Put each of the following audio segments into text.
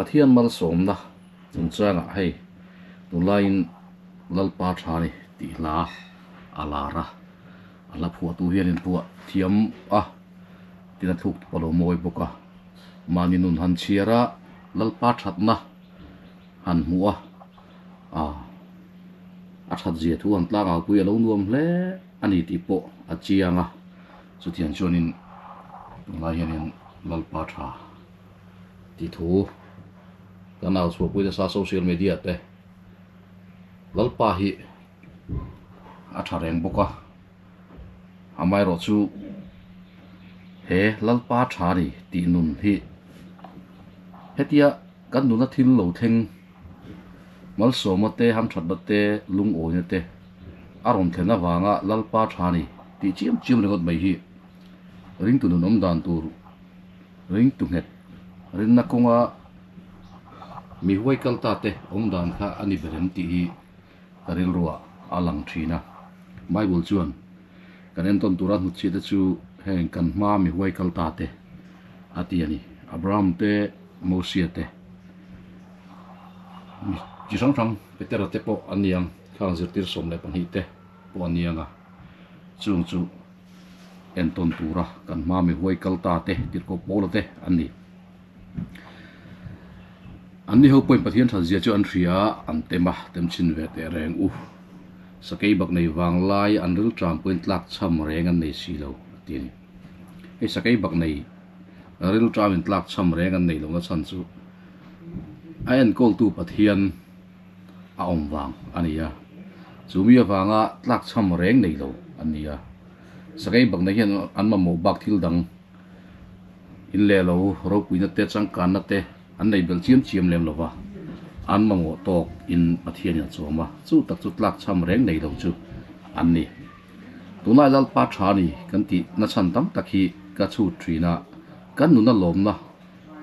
thian mal som na chung changa hei tulain lalpa thani ti la alara ala phua tu hian in puwa thiam a tina thuk palo moi boka maninun han chiara lalpa thatna han muwa a that zia thu an tlanga pui alo nuam hle ani ti po a chianga chu tian chuanin lai hian lalpa tha ti thu kanal chu pui sa social media te lalpa hi a thareng boka amai ro chu he lalpa thari ti nun hi hetia kan nuna thil lo theng mal somate ham thatbate lung oinate aron thena wanga lalpa thani ti chiam chiam regot mai hi ring tu nun dan tur ring tu het rin na konga mi huai kalta te dan kha ani berem ti hi karil ruwa alang thina bible chuan kanen ton tura nu chi te chu heng kan ma mi huai kalta te ati ani abraham te mosia te chi sang sang petera te po aniang khang zirtir som le pan hi te po anianga chung chu en ton tura kan ma mi huai kalta te tir ko polo te ani ho point pathian thal zia chu an thria an tema tem chin ve te reng u sakei bak nei wang lai an ril tram point lak cham reng an nei si lo tin e sakei bak nei ril tram in tlak cham reng an nei lo na chan chu ayan kol tu pathian a om wang ania chumi awanga tlak cham reng nei lo ania sakei bak nei hian an ma mo bak thil dang in le lo ro puina te chang kan na te an nei bel chiam chiam lem lova an ma mo tok in pathian ya choma chu tak chu tlak cham reng nei lo chu an ni tunai lal pa thani kan ti na chan tam takhi ka chu trina kan nu na lom na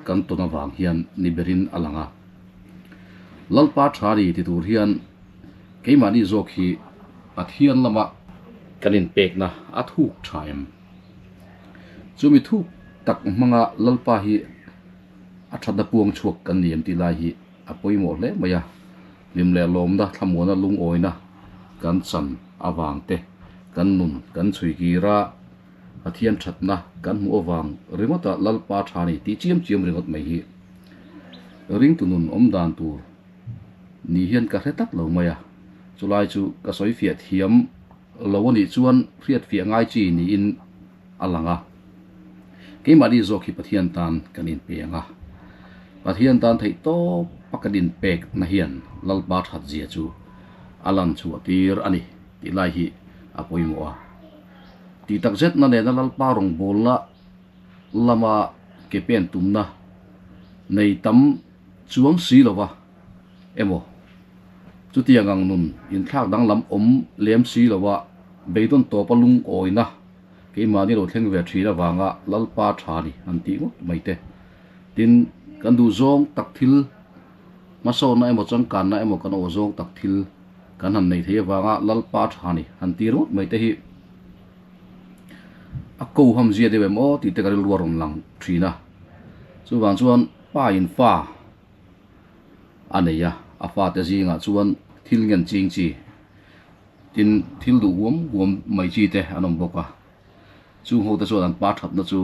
kan to na wang hian ni berin alanga lalpa thari ti tur hian keimani zokhi pathian lama kanin pek na athuk thaim chumi thu tak manga lalpa hi athada puang chuak kan niam ti lai hi apoi mo le maya lim le lom da thamona lung oina kan chan awang te kan nun kan chui ki ra pathian thatna kan mu awang rimota lalpa thani ti chiam chiam ringot mai hi ring tunun dan tur ni hian ka hretak lo maya chulai chu ka soi fiat hiam lawani chuan fiat fi ngai chi ni in alanga keimari zokhi pathian tan kanin penga pathian tan thei to pakadin pek na hian lalpa that zia chu alan chu atir ani ti lai hi apoi mo a ti tak zet na ne na lalpa rong bol la lama ke pen tumna nei tam chuang si lova emo chu tiangang nun in thak dang lam lem si lova beidon to palung oina ke mani ro thleng ve thira wanga lalpa thani an ti mo mai te tin kan du zong tak thil maso na emo chang kan na emo kan o zong tak thil kan han nei the wanga lalpa thani an ti ro mai te hi ako ham zia de mo ti te karil warom lang thina chu wang chuan pa in fa aneya afa te zinga chuan thil ngen ching chi tin thil du wom mai chi te anom boka chu ho te chuan an pa that na chu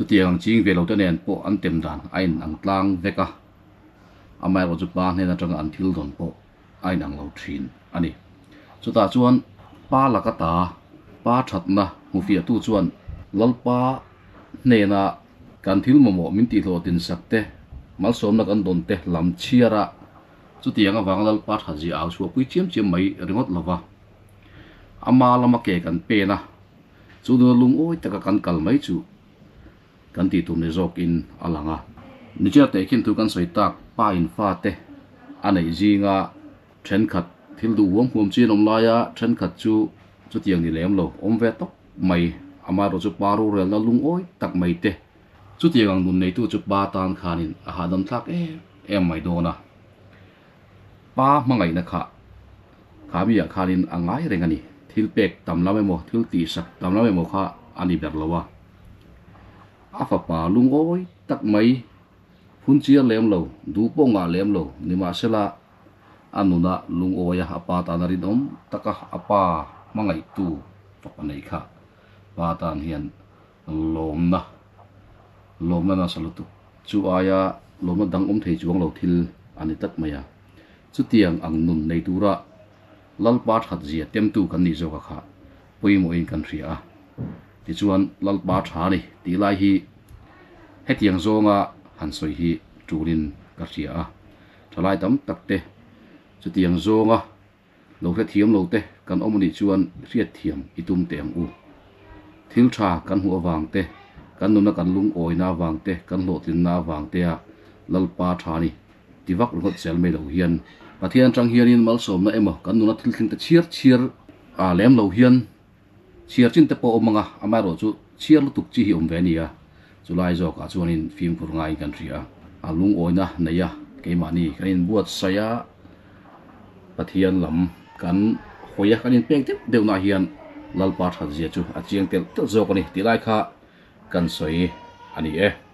tiang ching ve lo te nen po an tem dan ain ang tlang veka amai ro chu pa ne na tang an thil don po ain ang lo thin ani chu ta chuan pa lakata pa that na mu fia tu chuan lalpa ne na kan thil mo min ti lo tin sakte mal som na kan don te lam chiara chu tiang awang lalpa thaji aw chu pui chiam chiam mai ringot lova ama lama ke kan pe na chu do lung oi taka kan kal mai chu kan ti tum ne zok in alanga ni cha te khin tu kan soi tak pa in fa te anei zinga then khat thil du wom hum chi nom laya then khat chu tiang ni lem lo om ve tok mai ama ro chu paru rel na lung oi tak mai te chu tiang nun nei tu chu ba tan khanin a hadam thak em mai do na pa mangai na kha bi ya khanin angai rengani thil pek tamla me mo thil ti sak tamla me mo kha ani ber lowa afa pa lung oi tak mai phun chia lem lo du po nga lem lo ni ma sela anuna lung oya apa ta narin taka apa mangai tu papanai kha pa tan hian lomna na salutu chu aya lomna dang thei chuang lo thil ani tat maya chu tiang ang nun nei tura lalpa that zia tem tu kan ni zo ka kha poimo in kan ria ti chuan lalpa tha ni ti lai hi hetiang zonga han soi hi turin ka ria thalai tam takte chu tiang zonga lo hre thiam lo te kan omni chuan riat thiam itum te ang u thil tha kan hu awang te kan nuna kan lung oina wang te kan lo tin na wang te a lalpa tha ni tiwak lungot sel me lo hian pathian tang hian in mal som na emo kan nuna thil thing te chiar a lem lo hian chiar chin te po omanga amaro chu chiar lu tuk chi hi ve ni a chulai zo ka chuan in film phur ngai kan ria alung oina neya keimani kanin buat saya pathian lam kan hoya kanin pek tip deuna hian lalpa that zia chu a chiang tel zo ko ni tilai kha kan soi ani e